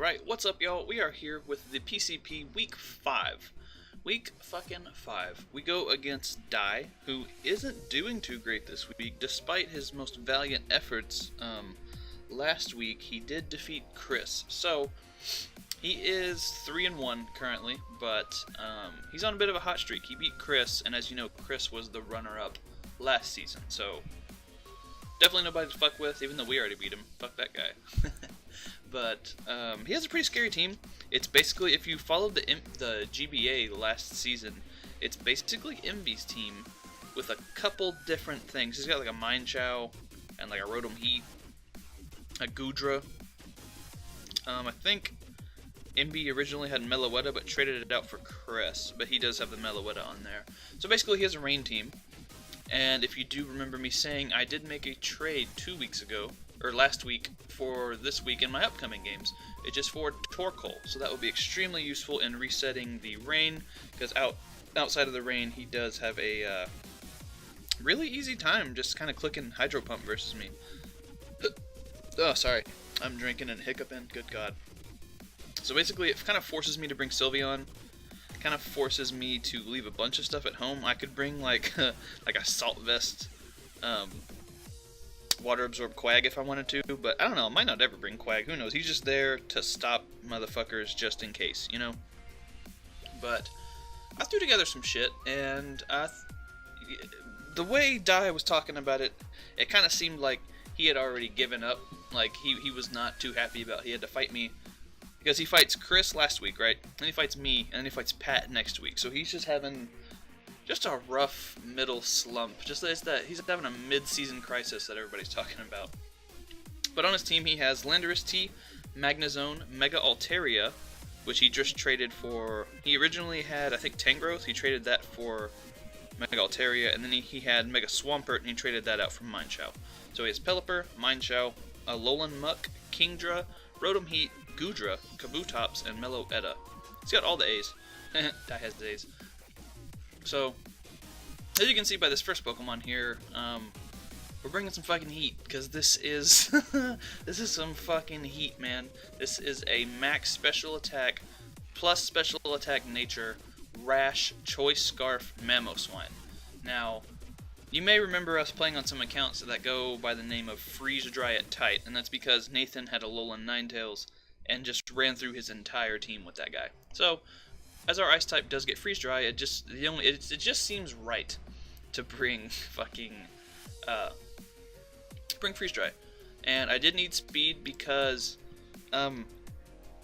Alright, what's up y'all? We are here with the PCP Week 5. Week fucking 5. We go against Dye, who isn't doing too great this week, despite his most valiant efforts. Last week he did defeat Chris, so he is 3-1 currently, but he's on a bit of a hot streak. He beat Chris, and as you know, Chris was the runner-up last season, so definitely nobody to fuck with, even though we already beat him. Fuck that guy. But he has a pretty scary team. It's basically, if you followed the GBA last season, it's basically Envy's team with a couple different things. He's got like a Mind Chow and like a Rotom Heat, a Goodra. I think Envy originally had Meloetta but traded it out for Chris, but he does have the Meloetta on there. So basically he has a Rain team. And if you do remember me saying, I did make a trade 2 weeks ago, or last week, for this week in my upcoming games. It just for Torkoal, so that would be extremely useful in resetting the Rain, because outside of the Rain, he does have a really easy time just kind of clicking Hydro Pump versus me. Oh, sorry, I'm drinking and hiccuping, good god. So basically, it kind of forces me to bring Sylveon. Kind of forces me to leave a bunch of stuff at home. I could bring like like a Salt Vest, Water Absorb Quag if I wanted to, but I don't know, I might not ever bring Quag, who knows, he's just there to stop motherfuckers just in case, you know? But I threw together some shit, and the way Dye was talking about it, it kind of seemed like he had already given up, like he was not too happy about he had to fight me. Because he fights Chris last week, right? And he fights me, and then he fights Pat next week. So he's just having just a rough middle slump. Just that he's having a mid-season crisis that everybody's talking about. But on his team, he has Landorus T, Magnezone, Mega Altaria, which he just traded for. He originally had, I think, Tangrowth. He traded that for Mega Altaria, and then he had Mega Swampert, and he traded that out for Mind Chow. So he has Pelipper, Mind Chow, Alolan Muck, Kingdra, Rotom Heat, Goodra, Kabutops, and Meloetta. He's got all the A's. Dye has the A's. So, as you can see by this first Pokemon here, we're bringing some fucking heat, because this is this is some fucking heat, man. This is a max special attack plus special attack nature Rash Choice Scarf Mamoswine. Now, you may remember us playing on some accounts that go by the name of DyeItTight, and that's because Nathan had a Alolan Ninetales and just ran through his entire team with that guy. So, as our Ice type does get Freeze Dry, it just seems right to bring fucking bring Freeze Dry. And I did need speed because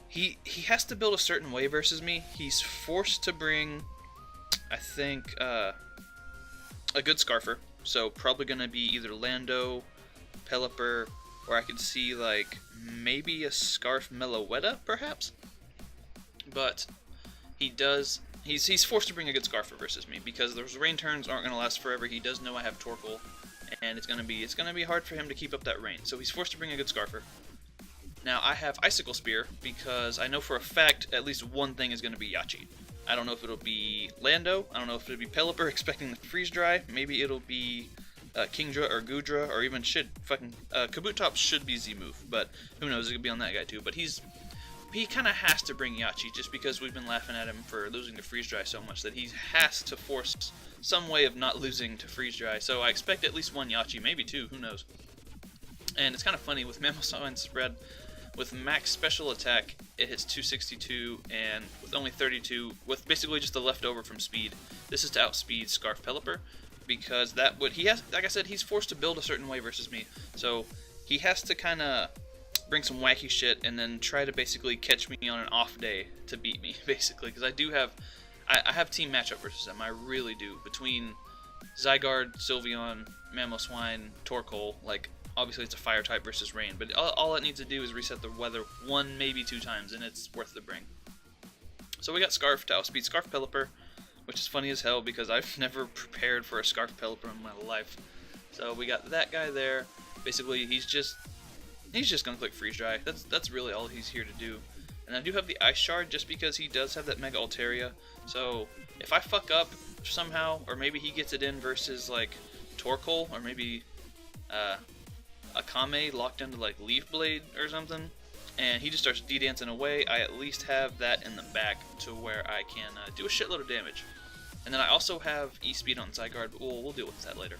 he has to build a certain way versus me. He's forced to bring, I think, a good Scarfer. So probably gonna be either Lando, Pelipper, or I could see like maybe a Scarf Meloetta, perhaps. But he's forced to bring a good Scarfer versus me because those Rain turns aren't gonna last forever. He does know I have Torkoal, and it's gonna be hard for him to keep up that Rain. So he's forced to bring a good Scarfer. Now I have Icicle Spear because I know for a fact at least one thing is gonna be Yachi. I don't know if it'll be Lando, I don't know if it'll be Pelipper expecting the Freeze Dry, maybe it'll be Kingdra or Goodra, or even Kabutops should be Z-Move, but who knows, it could be on that guy too. But he kind of has to bring Yachi just because we've been laughing at him for losing to Freeze Dry so much that he has to force some way of not losing to Freeze Dry. So I expect at least one Yachi, maybe two, who knows. And it's kind of funny, with Mamoswine spread, with max special attack, it hits 262, and with only 32, with basically just the leftover from speed, this is to outspeed Scarf Pelipper, because he has, like I said, he's forced to build a certain way versus me, so he has to kind of bring some wacky shit and then try to basically catch me on an off day to beat me, basically, because I have team matchup versus him, I really do, between Zygarde, Sylveon, Mamoswine, Torkoal, like, obviously it's a fire type versus rain, but all it needs to do is reset the weather one, maybe two times, and it's worth the bring. So we got Scarf to outspeed Scarf Pelipper, which is funny as hell because I've never prepared for a Scarf Pelipper in my life. So we got that guy there. Basically, he's just gonna click Freeze Dry. That's really all he's here to do. And I do have the Ice Shard just because he does have that Mega Altaria. So if I fuck up somehow, or maybe he gets it in versus like Torkoal, or maybe Akame locked into like Leaf Blade or something, and he just starts D-dancing away, I at least have that in the back to where I can do a shitload of damage. And then I also have E-Speed on Zygarde, but we'll deal with that later.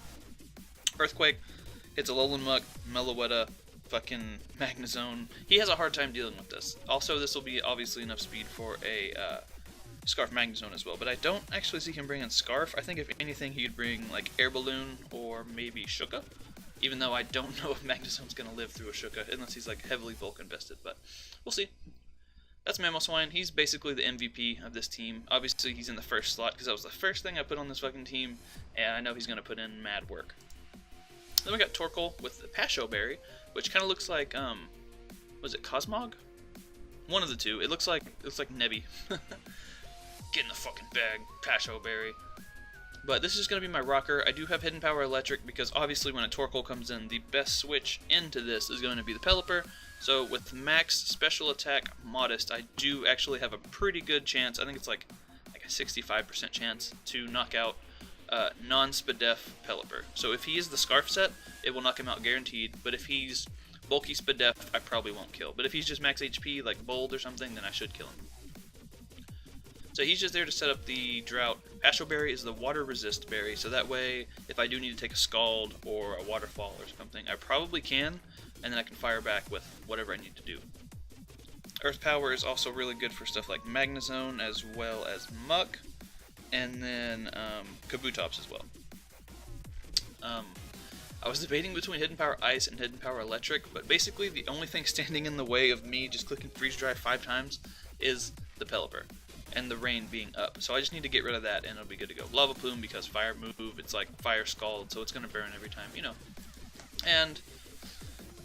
Earthquake hits Alolan Muck, Meloetta, fucking Magnezone. He has a hard time dealing with this. Also, this will be obviously enough speed for a Scarf Magnezone as well, but I don't actually see him bringing Scarf. I think if anything he could bring like Air Balloon or maybe Shuka, even though I don't know if Magnezone's going to live through a Shuka unless he's like heavily Vulcan invested, but we'll see. That's Mamoswine. He's basically the MVP of this team. Obviously he's in the first slot because that was the first thing I put on this fucking team, and I know he's going to put in mad work. Then we got Torkoal with the Pasho Berry, which kind of looks like was it Cosmog? One of the two. It looks like Nebby. Get in the fucking bag, Pasho Berry. But this is going to be my rocker. I do have Hidden Power Electric because obviously when a Torkoal comes in, the best switch into this is going to be the Pelipper. So with max special attack Modest, I do actually have a pretty good chance. I think it's like a 65% chance to knock out non-Spadef Pelipper. So if he is the Scarf set, it will knock him out guaranteed. But if he's bulky Spadef, I probably won't kill. But if he's just max HP like Bold or something, then I should kill him. So he's just there to set up the Drought. Pasho Berry is the Water Resist Berry, so that way, if I do need to take a Scald or a Waterfall or something, I probably can, and then I can fire back with whatever I need to do. Earth Power is also really good for stuff like Magnezone as well as Muck, and then Kabutops as well. I was debating between Hidden Power Ice and Hidden Power Electric, but basically the only thing standing in the way of me just clicking Freeze Dry 5 times is the Pelipper. And the rain being up. So I just need to get rid of that and it'll be good to go. Lava Plume because Fire Move, it's like Fire Scald, so it's going to burn every time, you know. And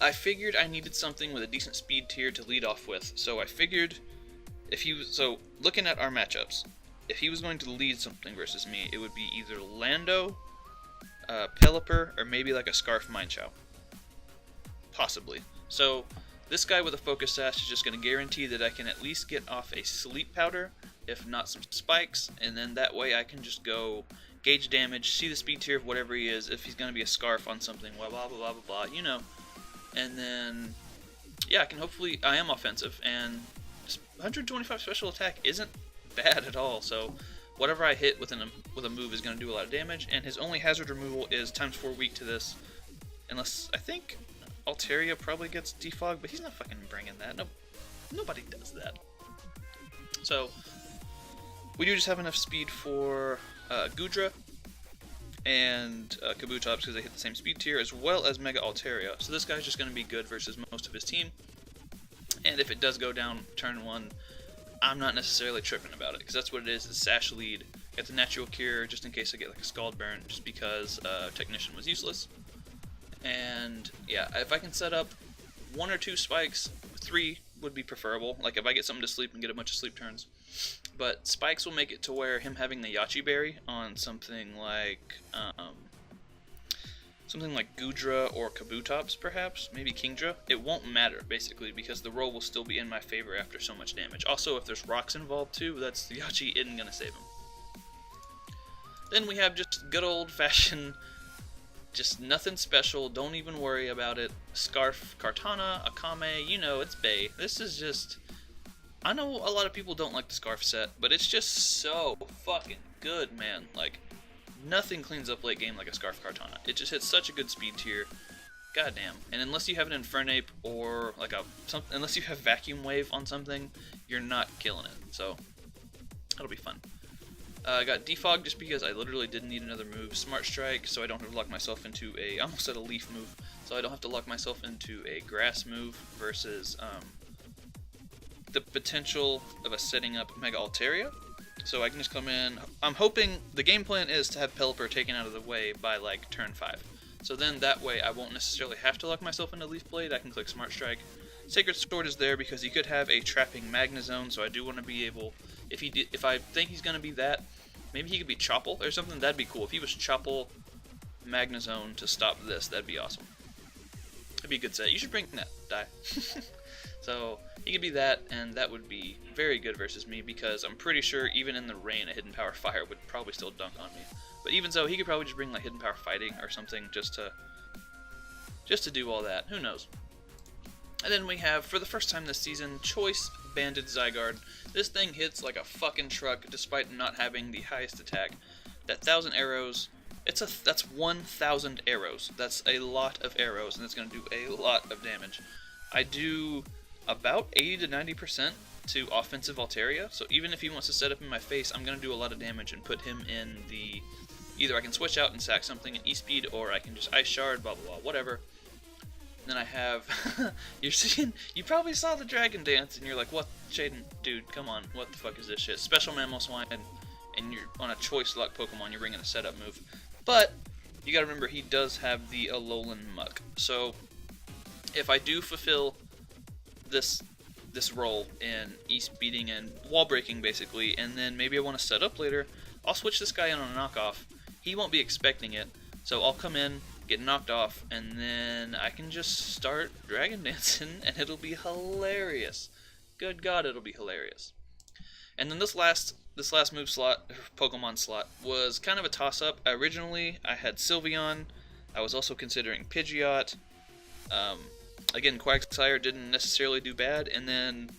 I figured I needed something with a decent speed tier to lead off with. So I figured if he was, so looking at our matchups, if he was going to lead something versus me, it would be either Lando, Pelipper, or maybe like a Scarf Minechow. Possibly. So this guy with a Focus Sash is just going to guarantee that I can at least get off a Sleep Powder, if not some spikes, and then that way I can just go gauge damage, see the speed tier of whatever he is, if he's going to be a Scarf on something, blah blah blah blah blah, you know. And then, yeah, I can hopefully, I am offensive, and 125 special attack isn't bad at all, so whatever I hit with a move is going to do a lot of damage, and his only hazard removal is ×4 weak to this, unless, I think Altaria probably gets defog, but he's not fucking bringing that. No, nobody does that. So we do just have enough speed for Goodra and Kabutops because they hit the same speed tier, as well as Mega Altaria. So this guy's just going to be good versus most of his team. And if it does go down turn 1, I'm not necessarily tripping about it because that's what it is. It's Sash lead. Get the Natural Cure just in case I get like a Scald Burn, just because Technician was useless. And yeah, if I can set up 1 or 2 spikes, 3 would be preferable. Like if I get something to sleep and get a bunch of sleep turns. But spikes will make it to where him having the Yachi Berry on something like Goodra or Kabutops perhaps, maybe Kingdra, it won't matter basically because the roll will still be in my favor after so much damage. Also, if there's rocks involved too, that's the Yachi isn't gonna save him. Then we have just good old fashioned, just nothing special, don't even worry about it. Scarf, Kartana, Akame, you know, it's Bay. This is just, I know a lot of people don't like the Scarf set, but it's just so fucking good, man. Like, nothing cleans up late game like a Scarf Kartana. It just hits such a good speed tier. Goddamn. And unless you have an Infernape or like unless you have Vacuum Wave on something, you're not killing it. So, that'll be fun. I got Defog just because I literally didn't need another move. Smart Strike, so I don't have to lock myself into I almost said a Leaf move, so I don't have to lock myself into a Grass move versus the potential of a setting up Mega Altaria. So I can just come in. I'm hoping, the game plan is to have Pelipper taken out of the way by like turn 5. So then that way I won't necessarily have to lock myself into Leaf Blade, I can click Smart Strike. Sacred Sword is there because he could have a trapping Magnezone, so I do want to be able, if I think he's going to be that, maybe he could be Chople or something, that'd be cool. If he was Chople Magnezone to stop this, that'd be awesome. That'd be a good set. You should bring that, Dye. So, he could be that, and that would be very good versus me, because I'm pretty sure even in the rain, a Hidden Power Fire would probably still dunk on me. But even so, he could probably just bring like Hidden Power Fighting or something just to do all that. Who knows? And then we have, for the first time this season, Choice Banded Zygarde. This thing hits like a fucking truck despite not having the highest attack. That 1,000 arrows, that's 1,000 arrows. That's a lot of arrows, and it's going to do a lot of damage. I do about 80 to 90% to offensive Altaria, so even if he wants to set up in my face, I'm going to do a lot of damage and put him in the... Either I can switch out and sack something in E-Speed, or I can just Ice Shard, blah blah blah, whatever. Then I have, you probably saw the Dragon Dance, and you're like, what, Shaden, dude, come on, what the fuck is this shit? Special Mamoswine, and you're on a Choice Lock Pokemon, you're bringing a setup move. But, you gotta remember, he does have the Alolan Muck. So, if I do fulfill this role in E-Speeding and wall breaking, basically, and then maybe I want to set up later, I'll switch this guy in on a knockoff. He won't be expecting it, so I'll come in, get knocked off, and then I can just start Dragon Dancing, and it'll be hilarious. Good God, it'll be hilarious. And then this last move slot, Pokemon slot, was kind of a toss-up. Originally, I had Sylveon. I was also considering Pidgeot. Again, Quagsire didn't necessarily do bad, and then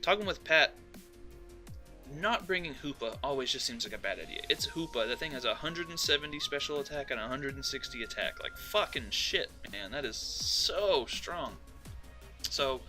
talking with Pat, not bringing Hoopa always just seems like a bad idea. It's Hoopa. That thing has 170 special attack and 160 attack. Like, fucking shit, man. That is so strong. So,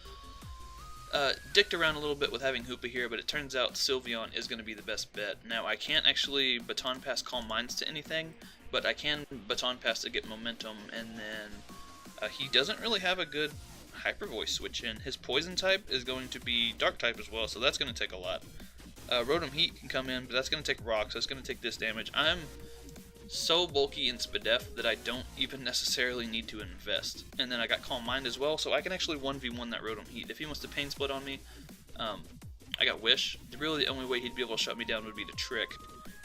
dicked around a little bit with having Hoopa here, but it turns out Sylveon is going to be the best bet. Now, I can't actually Baton Pass Calm Minds to anything, but I can Baton Pass to get momentum, and then he doesn't really have a good Hyper Voice switch in. His Poison type is going to be Dark type as well, so that's going to take a lot. Rotom Heat can come in, but that's going to take Rock, so it's going to take this damage. I'm so bulky in Spadef that I don't even necessarily need to invest. And then I got Calm Mind as well, so I can actually 1v1 that Rotom Heat. If he wants to Pain Split on me, I got Wish. Really the only way he'd be able to shut me down would be to Trick.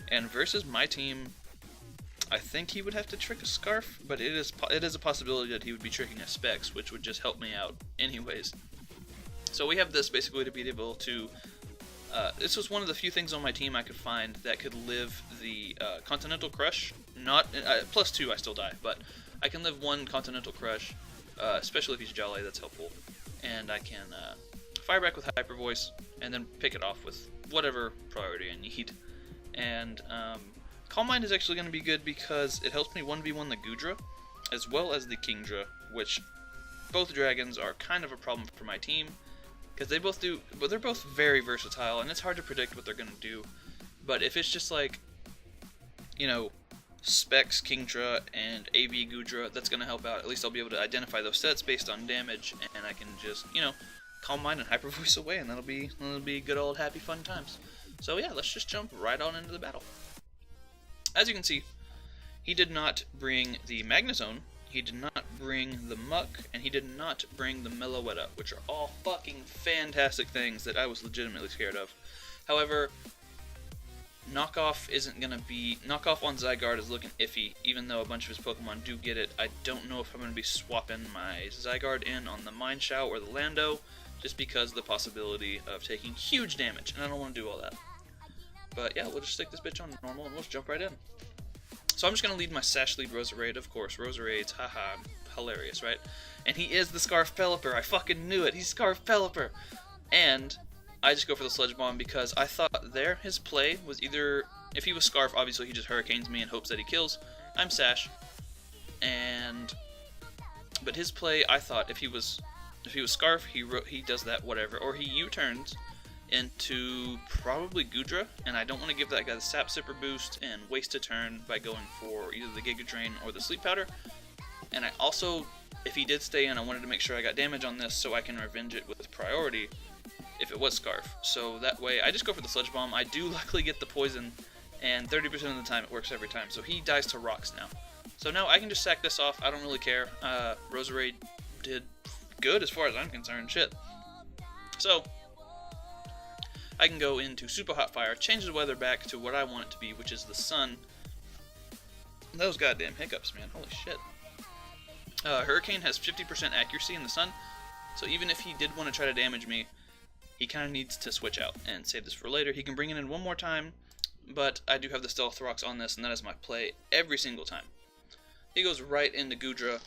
And versus my team, I think he would have to trick a Scarf, but it is a possibility that he would be tricking a Specs, which would just help me out anyways. So we have this basically to be able to... this was one of the few things on my team I could find that could live the Continental Crush. Not +2, I still die, but I can live one Continental Crush, especially if he's Jolly, that's helpful. And I can Fire Back with Hyper Voice, and then pick it off with whatever priority I need. And Calm Mind is actually going to be good because it helps me 1v1 the Goodra, as well as the Kingdra, which both dragons are kind of a problem for my team. Because they both do, but they're both very versatile, and it's hard to predict what they're going to do. But if it's just like, you know, Specs, Kingdra, and AB Goodra, that's going to help out. At least I'll be able to identify those sets based on damage, and I can just, you know, Calm Mind and Hyper Voice away, and that'll be good old happy fun times. So yeah, let's just jump right on into the battle. As you can see, he did not bring the Magnezone. He did not bring the Muck, and he did not bring the Meloetta, which are all fucking fantastic things that I was legitimately scared of. However, Knockoff on Zygarde is looking iffy, even though a bunch of his Pokemon do get it. I don't know if I'm going to be swapping my Zygarde in on the Mineshout or the Lando, just because of the possibility of taking huge damage, and I don't want to do all that. But yeah, we'll just stick this bitch on normal, and we'll just jump right in. So I'm just going to lead my Sash lead Roserade, of course. Roserade's, haha, hilarious, right? And he is the Scarf Pelipper. I fucking knew it. He's Scarf Pelipper. And I just go for the Sludge Bomb because I thought there his play was either... If he was Scarf, obviously he just Hurricanes me and hopes that he kills. I'm Sash. But his play, I thought, if he was Scarf, he does that, whatever. Or he U-turns into probably Goodra, and I don't want to give that guy the Sap Sipper boost and waste a turn by going for either the Giga Drain or the Sleep Powder. And I also, if he did stay in, I wanted to make sure I got damage on this so I can revenge it with priority if it was Scarf. So that way, I just go for the Sludge Bomb. I do luckily get the Poison, and 30% of the time it works every time. So he dies to Rocks now. So now I can just sack this off. I don't really care. Roserade did good as far as I'm concerned. Shit. So I can go into Super Hot Fire, change the weather back to what I want it to be, which is the sun. Those goddamn hiccups, man. Holy shit. Hurricane has 50% accuracy in the sun, so even if he did want to try to damage me, he kind of needs to switch out and save this for later. He can bring it in one more time, but I do have the Stealth Rocks on this, and that is my play every single time. He goes right into Goodra,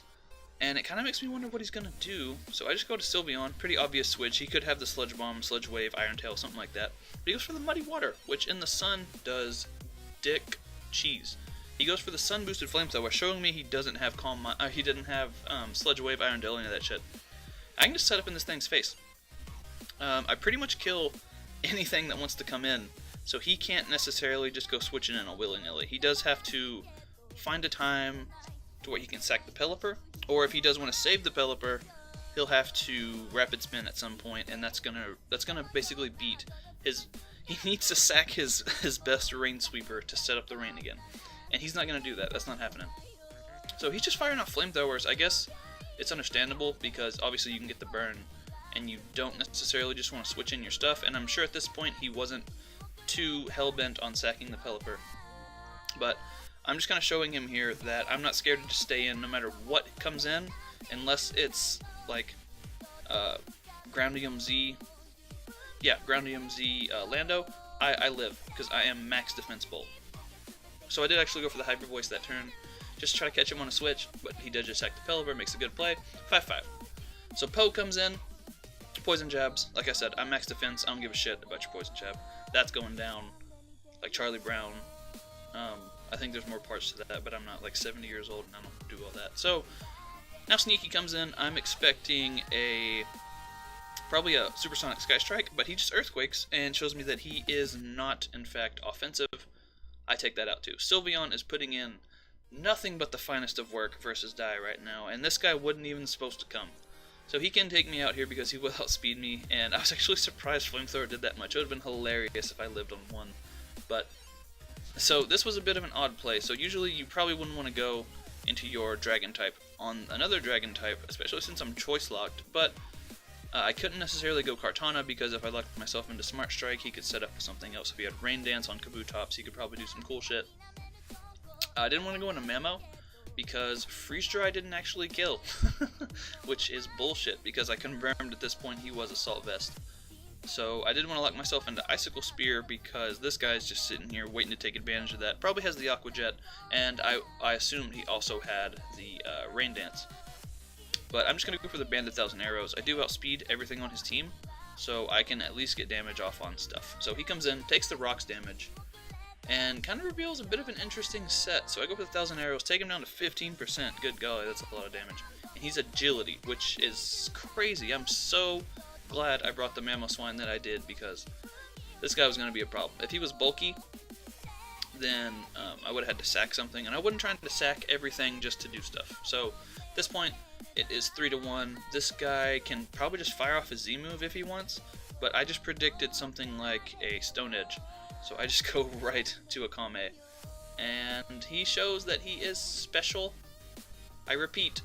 and it kind of makes me wonder what he's going to do. So I just go to Sylveon, pretty obvious switch. He could have the Sludge Bomb, Sludge Wave, Iron Tail, something like that. But he goes for the Muddy Water, which in the sun does dick cheese. He goes for the Sun Boosted Flamethrower, showing me he doesn't have he didn't have Sludge Wave, Iron Tail, any of that shit. I can just set up in this thing's face. I pretty much kill anything that wants to come in, so he can't necessarily just go switching in a willy-nilly. He does have to find a time to where he can sack the Pelipper, or if he does want to save the Pelipper, he'll have to Rapid Spin at some point, and that's gonna basically beat his. He needs to sack his best Rain Sweeper to set up the rain again, and he's not gonna do that. That's not happening. So he's just firing off flamethrowers. I guess it's understandable because obviously you can get the burn, and you don't necessarily just want to switch in your stuff. And I'm sure at this point he wasn't too hell-bent on sacking the Pelipper, but I'm just kind of showing him here that I'm not scared to just stay in no matter what comes in, unless it's like Groundium Z, Groundium Z Lando. I live because I am max defense bolt. So I did actually go for the Hyper Voice that turn, just to try to catch him on a switch, but he did just sack the Pelipper, makes a good play, 5-5. So Poe comes in, Poison Jabs. Like I said, I'm max defense, I don't give a shit about your Poison Jab. That's going down like Charlie Brown. I think there's more parts to that, but I'm not like 70 years old and I don't do all that. So now Sneaky comes in. I'm expecting probably a Supersonic Sky Strike, but he just Earthquakes and shows me that he is not, in fact, offensive. I take that out too. Sylveon is putting in nothing but the finest of work versus Dye right now, and this guy wasn't even supposed to come. So he can take me out here because he will outspeed me, and I was actually surprised Flamethrower did that much. It would have been hilarious if I lived on one, but so this was a bit of an odd play. So usually you probably wouldn't want to go into your Dragon type on another Dragon type, especially since I'm choice locked, but I couldn't necessarily go Kartana because if I locked myself into Smart Strike, he could set up something else. If he had Rain Dance on Kabutops, he could probably do some cool shit. I didn't want to go into Mamo because Freeze Dry didn't actually kill, which is bullshit because I confirmed at this point he was Assault Vest. So I didn't want to lock myself into Icicle Spear because this guy's just sitting here waiting to take advantage of that. Probably has the Aqua Jet, and I assumed he also had the Rain Dance. But I'm just going to go for the Banded 1,000 Arrows. I do outspeed everything on his team, so I can at least get damage off on stuff. So he comes in, takes the Rocks damage, and kind of reveals a bit of an interesting set. So I go for the 1,000 Arrows, take him down to 15%. Good golly, that's a lot of damage. And he's Agility, which is crazy. I'm so glad I brought the Mamoswine that I did because this guy was going to be a problem. If he was bulky, then I would have had to sack something, and I wasn't trying to sack everything just to do stuff. So at this point, it is 3-1. This guy can probably just fire off his Z move if he wants, but I just predicted something like a Stone Edge, so I just go right to a Kame. And he shows that he is special. I repeat,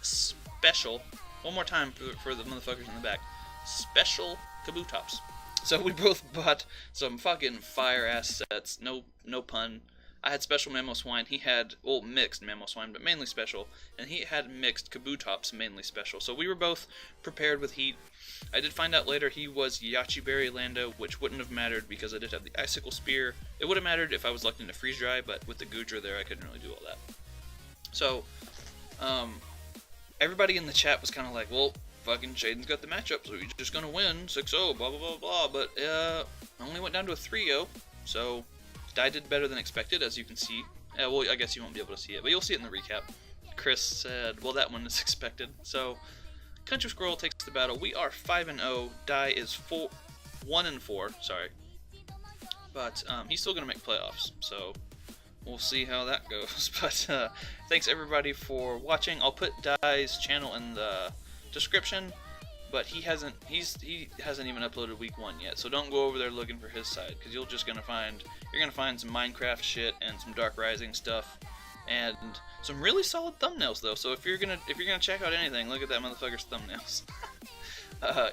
special. One more time for the motherfuckers in the back. Special Kabutops. So we both bought some fucking fire-ass sets, no pun. I had special Mamoswine, he had, well, mixed Mamoswine, but mainly special, and he had mixed Kabutops, mainly special. So we were both prepared with heat. I did find out later he was Yachiberry Lando, which wouldn't have mattered because I did have the Icicle Spear. It would have mattered if I was locked into Freeze Dry, but with the Goodra there, I couldn't really do all that. So, everybody in the chat was kind of like, well, fucking Shaden's got the matchup, so he's just gonna win 6-0, blah, blah, blah, blah, but, I only went down to a 3-0, so Dye did better than expected, as you can see. Well, I guess you won't be able to see it, but you'll see it in the recap. Chris said, well, that one is expected. So, Country Squirrel takes the battle. We are 5-0. Dye is 1-4, sorry. But he's still going to make playoffs, so we'll see how that goes. But thanks, everybody, for watching. I'll put Dye's channel in the description. But he hasn't even uploaded week 1 yet, so don't go over there looking for his side, because you're gonna find some Minecraft shit and some Dark Rising stuff, and some really solid thumbnails though. So if you're gonna check out anything, look at that motherfucker's thumbnails.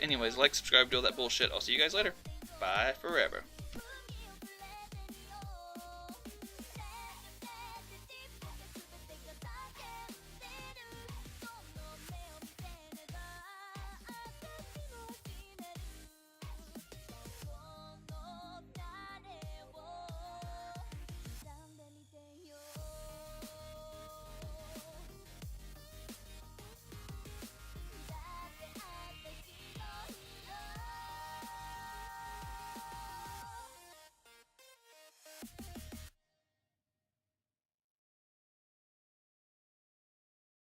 Anyways, like, subscribe, do all that bullshit. I'll see you guys later. Bye forever.